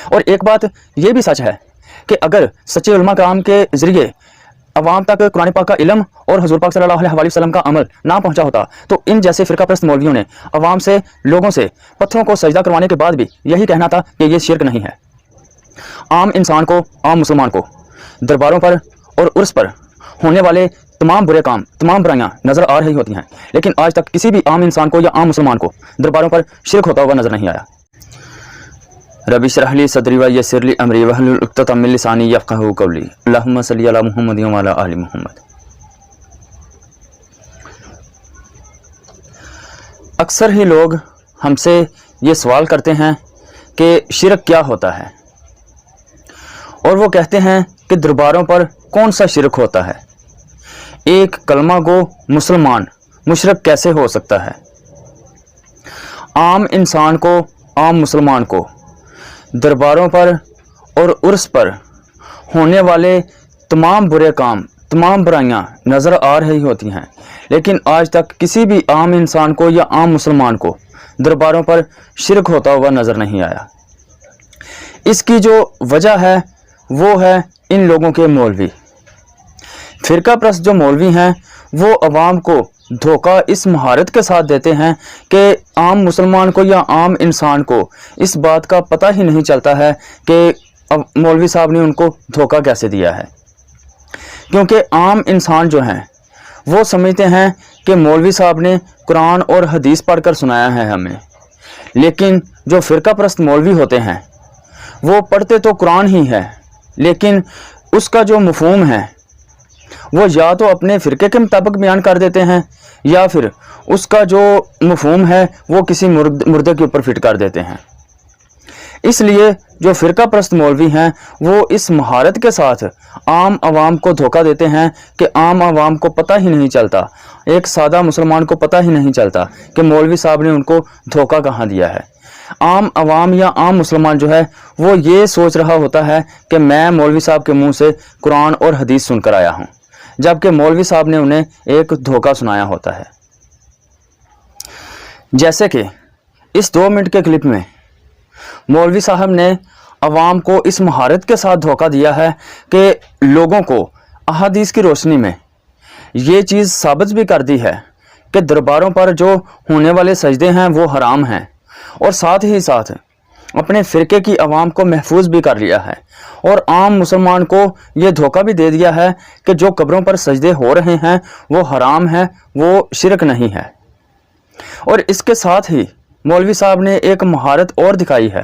اور ایک بات یہ بھی سچ ہے کہ اگر سچے علماء کرام کے ذریعے عوام تک قرآن پاک کا علم اور حضور پاک صلی اللہ علیہ وسلم کا عمل نہ پہنچا ہوتا تو ان جیسے فرقہ پرست مولویوں نے عوام سے، لوگوں سے پتھروں کو سجدہ کروانے کے بعد بھی یہی کہنا تھا کہ یہ شرک نہیں ہے۔ عام انسان کو، عام مسلمان کو درباروں پر اور عرس پر ہونے والے تمام برے کام، تمام برائیاں نظر آ رہی ہوتی ہیں، لیکن آج تک کسی بھی عام انسان کو یا عام مسلمان کو درباروں پر شرک ہوتا ہوا نظر نہیں آیا۔ رب اشرح لی صدری ویسر لی امری واحلل عقدۃ من لسانی یفقہوا قولی، اللہم صلی علی محمد وعلی آل محمد۔ اکثر ہی لوگ ہم سے یہ سوال کرتے ہیں کہ شرک کیا ہوتا ہے، اور وہ کہتے ہیں کہ درباروں پر کون سا شرک ہوتا ہے؟ ایک کلمہ گو مسلمان مشرک کیسے ہو سکتا ہے؟ عام انسان کو، عام مسلمان کو درباروں پر اور عرس پر ہونے والے تمام برے کام، تمام برائیاں نظر آ رہی ہوتی ہیں، لیکن آج تک کسی بھی عام انسان کو یا عام مسلمان کو درباروں پر شرک ہوتا ہوا نظر نہیں آیا۔ اس کی جو وجہ ہے وہ ہے ان لوگوں کے مولوی۔ فرقہ پرست جو مولوی ہیں وہ عوام کو دھوکہ اس مہارت کے ساتھ دیتے ہیں کہ عام مسلمان کو یا عام انسان کو اس بات کا پتہ ہی نہیں چلتا ہے کہ مولوی صاحب نے ان کو دھوکہ کیسے دیا ہے، کیونکہ عام انسان جو ہیں وہ سمجھتے ہیں کہ مولوی صاحب نے قرآن اور حدیث پڑھ کر سنایا ہے ہمیں، لیکن جو فرقہ پرست مولوی ہوتے ہیں وہ پڑھتے تو قرآن ہی ہے، لیکن اس کا جو مفہوم ہے وہ یا تو اپنے فرقے کے مطابق بیان کر دیتے ہیں یا پھر اس کا جو مفہوم ہے وہ کسی مردے کے اوپر فٹ کر دیتے ہیں۔ اس لیے جو فرقہ پرست مولوی ہیں وہ اس مہارت کے ساتھ عام عوام کو دھوکہ دیتے ہیں کہ عام عوام کو پتہ ہی نہیں چلتا، ایک سادہ مسلمان کو پتہ ہی نہیں چلتا کہ مولوی صاحب نے ان کو دھوکہ کہاں دیا ہے۔ عام عوام یا عام مسلمان جو ہے وہ یہ سوچ رہا ہوتا ہے کہ میں مولوی صاحب کے منہ سے قرآن اور حدیث سن کر آیا ہوں، جبکہ مولوی صاحب نے انہیں ایک دھوکہ سنایا ہوتا ہے۔ جیسے کہ اس 2 منٹ کے کلپ میں مولوی صاحب نے عوام کو اس مہارت کے ساتھ دھوکہ دیا ہے کہ لوگوں کو احادیث کی روشنی میں یہ چیز ثابت بھی کر دی ہے کہ درباروں پر جو ہونے والے سجدے ہیں وہ حرام ہیں، اور ساتھ ہی ساتھ اپنے فرقے کی عوام کو محفوظ بھی کر لیا ہے، اور عام مسلمان کو یہ دھوکہ بھی دے دیا ہے کہ جو قبروں پر سجدے ہو رہے ہیں وہ حرام ہے، وہ شرک نہیں ہے۔ اور اس کے ساتھ ہی مولوی صاحب نے ایک مہارت اور دکھائی ہے،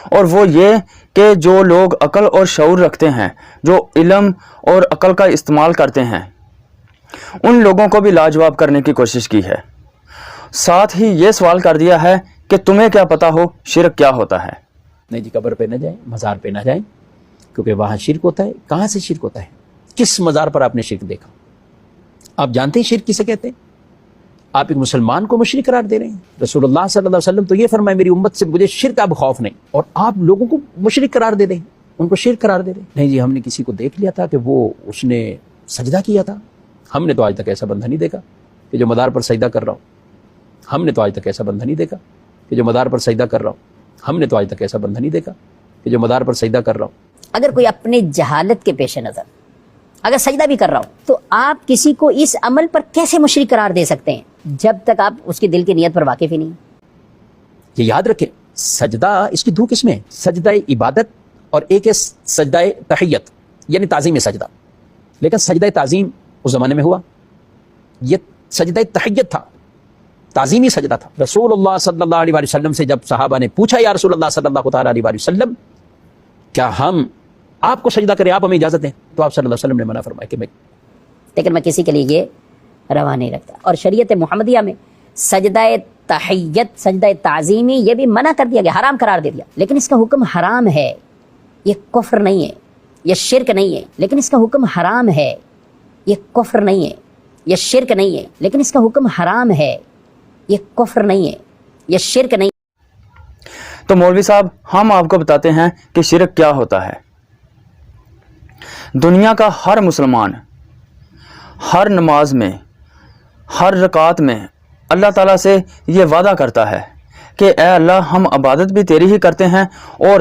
اور وہ یہ کہ جو لوگ عقل اور شعور رکھتے ہیں، جو علم اور عقل کا استعمال کرتے ہیں، ان لوگوں کو بھی لاجواب کرنے کی کوشش کی ہے۔ ساتھ ہی یہ سوال کر دیا ہے کہ تمہیں کیا پتا ہو شرک کیا ہوتا ہے؟ نہیں جی، قبر پہ نہ جائیں، مزار پہ نہ جائیں، کیونکہ وہاں شرک ہوتا ہے۔ کہاں سے شرک ہوتا ہے؟ کس مزار پر آپ نے شرک دیکھا؟ آپ جانتے ہیں شرک کسے کہتے ہیں؟ آپ ایک مسلمان کو مشرک قرار دے رہے ہیں۔ رسول اللہ صلی اللہ علیہ وسلم تو یہ فرمائے میری امت سے مجھے شرک اب خوف نہیں، اور آپ لوگوں کو مشرک قرار دے رہے ہیں، ان کو شرک قرار دے رہے ہیں۔ نہیں جی، ہم نے کسی کو دیکھ لیا تھا کہ وہ اس نے سجدہ کیا تھا، ہم نے تو آج تک ایسا بندہ نہیں دیکھا کہ جو مدار پر سجدہ کر رہا ہوں، ہم نے تو آج تک ایسا بندہ نہیں دیکھا کہ جو مدار پر سجدہ کر رہا ہوں، ہم نے تو آج تک ایسا بندہ نہیں دیکھا کہ جو مدار پر سجدہ کر رہا ہوں۔ اگر کوئی اپنے جہالت کے پیش نظر اگر سجدہ بھی کر رہا ہو تو آپ کسی کو اس عمل پر کیسے مشرک قرار دے سکتے ہیں جب تک آپ اس کے دل کی نیت پر واقف ہی نہیں؟ یہ یاد رکھیں، سجدہ اس کی 2 قسمیں ہیں، سجدہ عبادت اور ایک ہے سجدہ تحیت یعنی تعظیم سجدہ۔ لیکن سجدہ تعظیم اس زمانے میں ہوا، یہ سجدہ تحیت تھا، تعظیمی سجدہ تھا۔ رسول اللہ صلی اللہ علیہ وسلم سے جب صحابہ نے پوچھا یا رسول اللہ صلی اللہ تعالیٰ علیہ وسلم کیا ہم آپ کو سجدہ کریں، آپ ہمیں اجازت دیں، تو آپ صلی اللہ علیہ وسلم نے منع فرمایا کہ لیکن میں کسی کے لیے یہ روا نہیں رکھتا۔ اور شریعت محمدیہ میں سجدہ تحیت، سجدہ تعظیمی، یہ بھی منع کر دیا گیا، حرام قرار دے دیا، لیکن اس کا حکم حرام ہے، یہ کفر نہیں ہے، یہ شرک نہیں ہے، لیکن اس کا حکم حرام ہے، یہ کفر نہیں ہے، یہ شرک نہیں ہے، لیکن اس کا حکم حرام ہے، یہ کفر نہیں ہے، یہ شرک نہیں۔ تو مولوی صاحب ہم آپ کو بتاتے ہیں کہ شرک کیا ہوتا ہے۔ دنیا کا ہر مسلمان ہر نماز میں، ہر رکعت میں اللہ تعالیٰ سے یہ وعدہ کرتا ہے کہ اے اللہ ہم عبادت بھی تیری ہی کرتے ہیں اور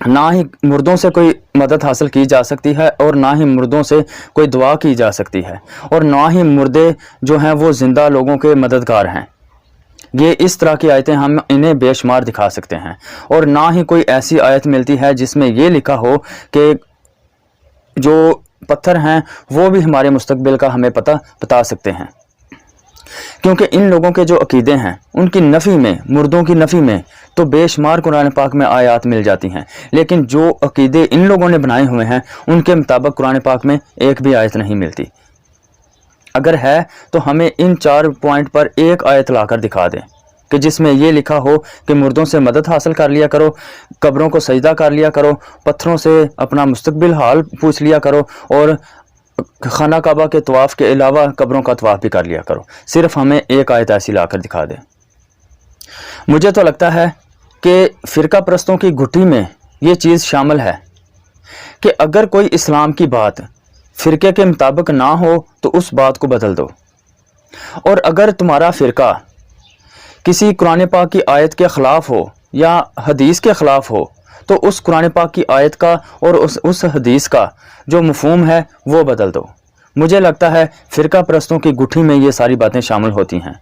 نہ ہی مردوں سے کوئی مدد حاصل کی جا سکتی ہے اور نہ ہی مردوں سے کوئی دعا کی جا سکتی ہے، اور نہ ہی مردے جو ہیں وہ زندہ لوگوں کے مددگار ہیں۔ یہ اس طرح کی آیتیں ہم انہیں بے شمار دکھا سکتے ہیں، اور نہ ہی کوئی ایسی آیت ملتی ہے جس میں یہ لکھا ہو کہ جو پتھر ہیں وہ بھی ہمارے مستقبل کا ہمیں پتہ بتا سکتے ہیں، کیونکہ ان لوگوں کے جو عقیدے ہیں ان کی نفی میں، مردوں کی نفی میں تو بے شمار قرآن پاک میں آیات مل جاتی ہیں، لیکن جو عقیدے ان لوگوں نے بنائے ہوئے ہیں ان کے مطابق قرآن پاک میں ایک بھی آیت نہیں ملتی۔ اگر ہے تو ہمیں ان 4 پوائنٹ پر ایک آیت لا کر دکھا دیں کہ جس میں یہ لکھا ہو کہ مردوں سے مدد حاصل کر لیا کرو، قبروں کو سجدہ کر لیا کرو، پتھروں سے اپنا مستقبل حال پوچھ لیا کرو، اور خانہ کعبہ کے طواف کے علاوہ قبروں کا طواف بھی کر لیا کرو۔ صرف ہمیں ایک آیت ایسی لا کر دکھا دیں۔ مجھے تو لگتا ہے کہ فرقہ پرستوں کی گھٹی میں یہ چیز شامل ہے کہ اگر کوئی اسلام کی بات فرقے کے مطابق نہ ہو تو اس بات کو بدل دو، اور اگر تمہارا فرقہ کسی قرآن پاک کی آیت کے خلاف ہو یا حدیث کے خلاف ہو تو اس قرآن پاک کی آیت کا اور اس حدیث کا جو مفہوم ہے وہ بدل دو۔ مجھے لگتا ہے فرقہ پرستوں کی گٹھی میں یہ ساری باتیں شامل ہوتی ہیں۔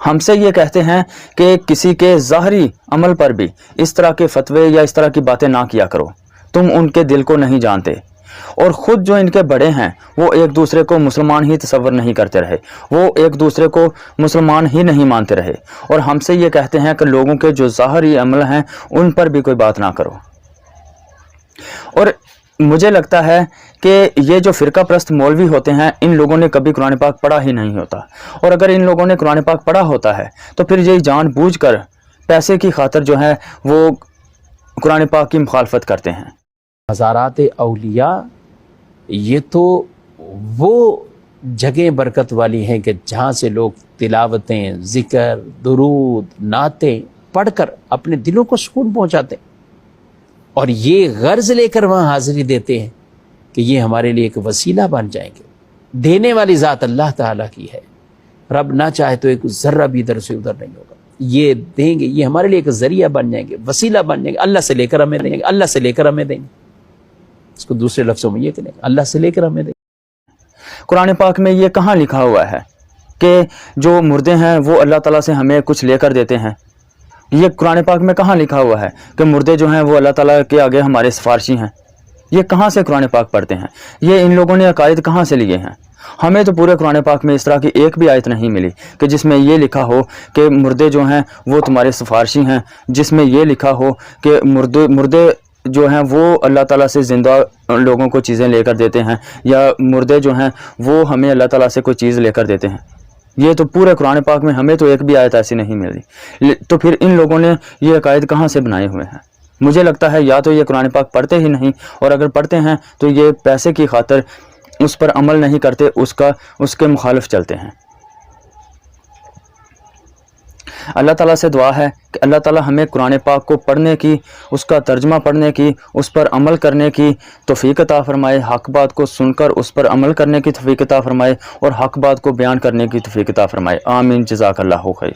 ہم سے یہ کہتے ہیں کہ کسی کے ظاہری عمل پر بھی اس طرح کے فتوے یا اس طرح کی باتیں نہ کیا کرو، تم ان کے دل کو نہیں جانتے، اور خود جو ان کے بڑے ہیں وہ ایک دوسرے کو مسلمان ہی تصور نہیں کرتے رہے، وہ ایک دوسرے کو مسلمان ہی نہیں مانتے رہے، اور ہم سے یہ کہتے ہیں کہ لوگوں کے جو ظاہری عمل ہیں ان پر بھی کوئی بات نہ کرو۔ اور مجھے لگتا ہے کہ یہ جو فرقہ پرست مولوی ہوتے ہیں ان لوگوں نے کبھی قرآن پاک پڑھا ہی نہیں ہوتا، اور اگر ان لوگوں نے قرآن پاک پڑھا ہوتا ہے تو پھر یہ جان بوجھ کر پیسے کی خاطر جو ہے وہ قرآن پاک کی مخالفت کرتے ہیں۔ مزارات اولیاء یہ تو وہ جگہیں برکت والی ہیں کہ جہاں سے لوگ تلاوتیں، ذکر، درود، نعتیں پڑھ کر اپنے دلوں کو سکون پہنچاتے ہیں، اور یہ غرض لے کر وہاں حاضری دیتے ہیں کہ یہ ہمارے لیے ایک وسیلہ بن جائیں گے۔ دینے والی ذات اللہ تعالیٰ کی ہے، رب نہ چاہے تو ایک ذرہ بھی ادھر سے ادھر نہیں ہوگا، یہ دیں گے، یہ ہمارے لیے ایک ذریعہ بن جائیں گے، وسیلہ بن جائیں گے، اللہ سے لے کر ہمیں دیں گے، اللہ سے لے کر ہمیں دیں گے۔ اس کو دوسرے لفظوں میں یہ کہیں گے، اللہ سے لے کر ہمیں دیں گے۔ قرآن پاک میں یہ کہاں لکھا ہوا ہے کہ جو مردے ہیں وہ اللہ تعالیٰ سے ہمیں کچھ لے کر دیتے ہیں؟ یہ قرآن پاک میں کہاں لکھا ہوا ہے کہ مردے جو ہیں وہ اللہ تعالیٰ کے آگے ہمارے سفارشی ہیں؟ یہ کہاں سے قرآن پاک پڑھتے ہیں؟ یہ ان لوگوں نے عقائد کہاں سے لیے ہیں؟ ہمیں تو پورے قرآن پاک میں اس طرح کی ایک بھی آیت نہیں ملی کہ جس میں یہ لکھا ہو کہ مردے جو ہیں وہ تمہارے سفارشی ہیں، جس میں یہ لکھا ہو کہ مردے جو ہیں وہ اللہ تعالیٰ سے زندہ لوگوں کو چیزیں لے کر دیتے ہیں، یا مردے جو ہیں وہ ہمیں اللہ تعالیٰ سے کوئی چیز لے کر دیتے ہیں۔ یہ تو پورے قرآن پاک میں ہمیں تو ایک بھی آیت ایسی نہیں ملی، تو پھر ان لوگوں نے یہ عقائد کہاں سے بنائے ہوئے ہیں؟ مجھے لگتا ہے یا تو یہ قرآن پاک پڑھتے ہی نہیں، اور اگر پڑھتے ہیں تو یہ پیسے کی خاطر اس پر عمل نہیں کرتے، اس کے مخالف چلتے ہیں۔ اللہ تعالیٰ سے دعا ہے کہ اللہ تعالیٰ ہمیں قرآن پاک کو پڑھنے کی، اس کا ترجمہ پڑھنے کی، اس پر عمل کرنے کی توفیق عطا فرمائے، حق بات کو سن کر اس پر عمل کرنے کی توفیق عطا فرمائے، اور حق بات کو بیان کرنے کی توفیق عطا فرمائے۔ آمین، جزاک اللہ خیر۔